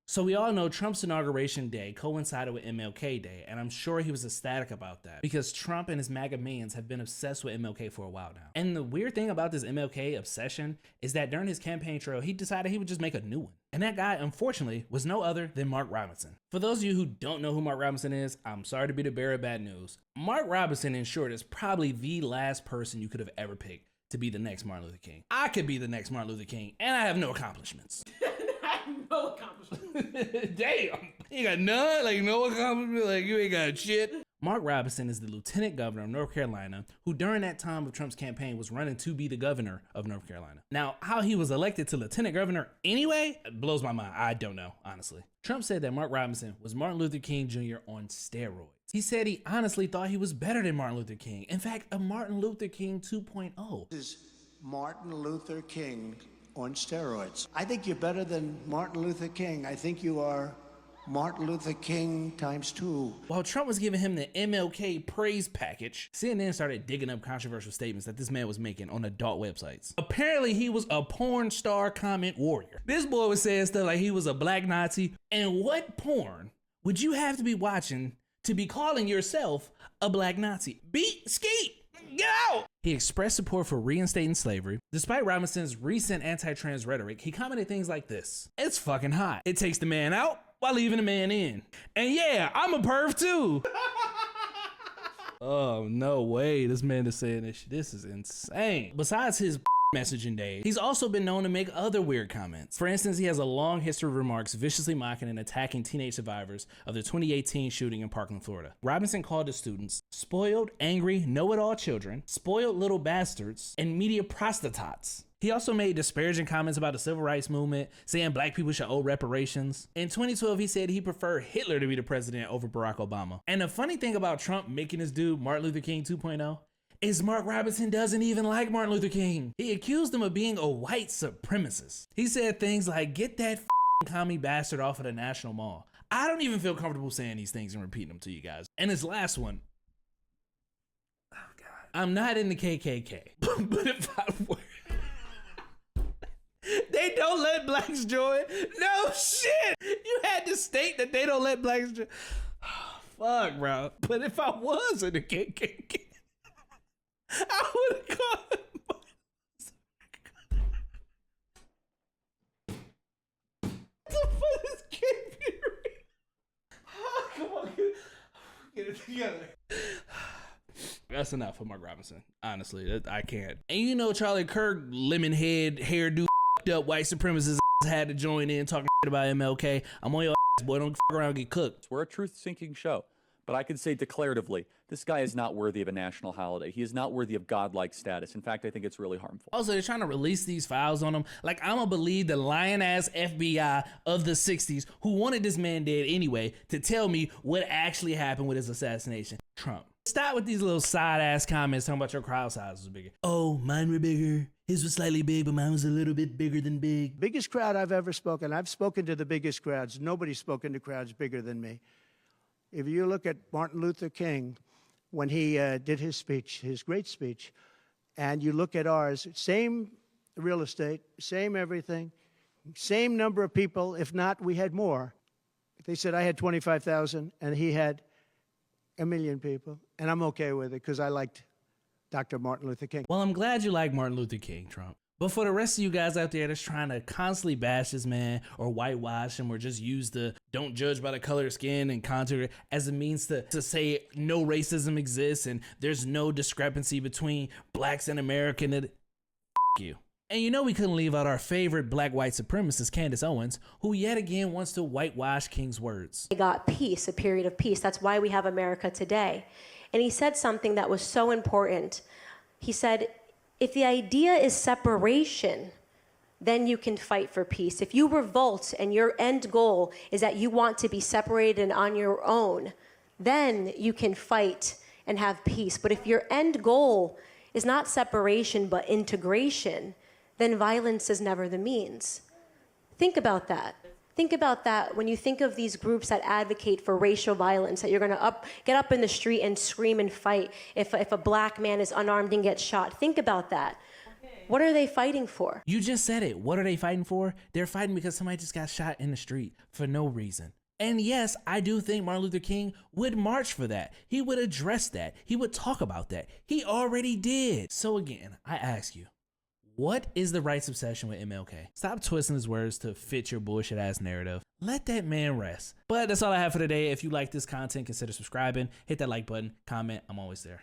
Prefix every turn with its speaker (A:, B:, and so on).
A: So we all know Trump's inauguration day coincided with MLK Day, and I'm sure he was ecstatic about that because Trump and his MAGA minions have been obsessed with MLK for a while now. And the weird thing about this MLK obsession is that during his campaign trail, he decided he would just make a new one. And that guy, unfortunately, was no other than Mark Robinson. For those of you who don't know who Mark Robinson is, I'm sorry to be the bearer of bad news. Mark Robinson, in short, is probably the last person you could have ever picked to be the next Martin Luther King. I could be the next Martin Luther King, and I have no accomplishments.
B: No accomplishment.
A: Damn. You got none? Like, no accomplishment? Like, you ain't got shit? Mark Robinson is the lieutenant governor of North Carolina, who during that time of Trump's campaign was running to be the governor of North Carolina. Now, how he was elected to lieutenant governor anyway blows my mind. I don't know, honestly. Trump said that Mark Robinson was Martin Luther King Jr. on steroids. He said he honestly thought he was better than Martin Luther King. In fact, a Martin Luther King 2.0.
C: This is Martin Luther King on steroids. I think you're better than Martin Luther King. I think you are Martin Luther King ×2.
A: While Trump was giving him the MLK praise package, CNN started digging up controversial statements that this man was making on adult websites. Apparently, he was a porn star comment warrior. This boy was saying stuff like he was a black Nazi. And what porn would you have to be watching to be calling yourself a black Nazi? Beat skeet! Get out! He expressed support for reinstating slavery. Despite Robinson's recent anti-trans rhetoric, he commented things like this: "It's fucking hot. It takes the man out while leaving the man in. And yeah, I'm a perv too." Oh, no way. This man is saying this shit. This is insane. Besides his messaging days, he's also been known to make other weird comments. For instance, he has a long history of remarks viciously mocking and attacking teenage survivors of the 2018 shooting in Parkland, Florida. Robinson called the students spoiled, angry, know-it-all children, spoiled little bastards, and media prostitutes. He also made disparaging comments about the civil rights movement, saying black people should owe reparations. In 2012, he said he preferred Hitler to be the president over Barack Obama. And the funny thing about Trump making this dude Martin Luther King 2.0 is Mark Robinson doesn't even like Martin Luther King. He accused him of being a white supremacist. He said things like, "Get that commie bastard off of the National Mall." I don't even feel comfortable saying these things and repeating them to you guys. And his last one, oh God, I'm not in the KKK, but if I were, they don't let blacks join. No shit. You had to state that they don't let blacks join. Oh, fuck, bro. But if I was in the KKK, I would have called him. What the fuck is KP? Oh, come on, get it together. That's enough for Mark Robinson. Honestly, I can't. And you know, Charlie Kirk, lemon head, hairdo, up white supremacist had to join in talking about MLK. I'm on your ass, boy. Don't fuck around and get cooked.
D: We're a truth-seeking show. But I can say declaratively, this guy is not worthy of a national holiday. He is not worthy of godlike status. In fact, I think it's really harmful.
A: Also, they're trying to release these files on him. Like, I'm gonna believe the lion-ass FBI of the 60s who wanted this man dead anyway to tell me what actually happened with his assassination. Trump. Stop with these little side-ass comments talking about your crowd size was bigger. Oh, mine were bigger. His was slightly big, but mine was a little bit bigger than big.
C: Biggest crowd I've ever spoken. I've spoken to the biggest crowds. Nobody's spoken to crowds bigger than me. If you look at Martin Luther King, when he did his speech, his great speech, and you look at ours, same real estate, same everything, same number of people. If not, we had more. They said I had 25,000 and he had 1 million people. And I'm okay with it because I liked Dr. Martin Luther King.
A: Well, I'm glad you like Martin Luther King, Trump. But for the rest of you guys out there that's trying to constantly bash this man or whitewash him or just use the don't judge by the color of skin and contour as a means to say no racism exists and there's no discrepancy between blacks and American, f you. And you know we couldn't leave out our favorite black white supremacist, Candace Owens, who yet again wants to whitewash King's words.
E: They got peace, a period of peace. That's why we have America today. And he said something that was so important. He said, if the idea is separation, then you can fight for peace. If you revolt and your end goal is that you want to be separated and on your own, then you can fight and have peace. But if your end goal is not separation but integration, then violence is never the means. Think about that. Think about that when you think of these groups that advocate for racial violence, that you're gonna get up in the street and scream and fight if a black man is unarmed and gets shot. Think about that.
B: Okay.
E: What are they fighting for?
A: You just said it. What are they fighting for? They're fighting because somebody just got shot in the street for no reason. And yes, I do think Martin Luther King would march for that. He would address that. He would talk about that. He already did. So again, I ask you, what is the rights obsession with MLK? Stop twisting his words to fit your bullshit ass narrative. Let that man rest. But that's all I have for today. If you like this content, consider subscribing, hit that like button, comment. I'm always there.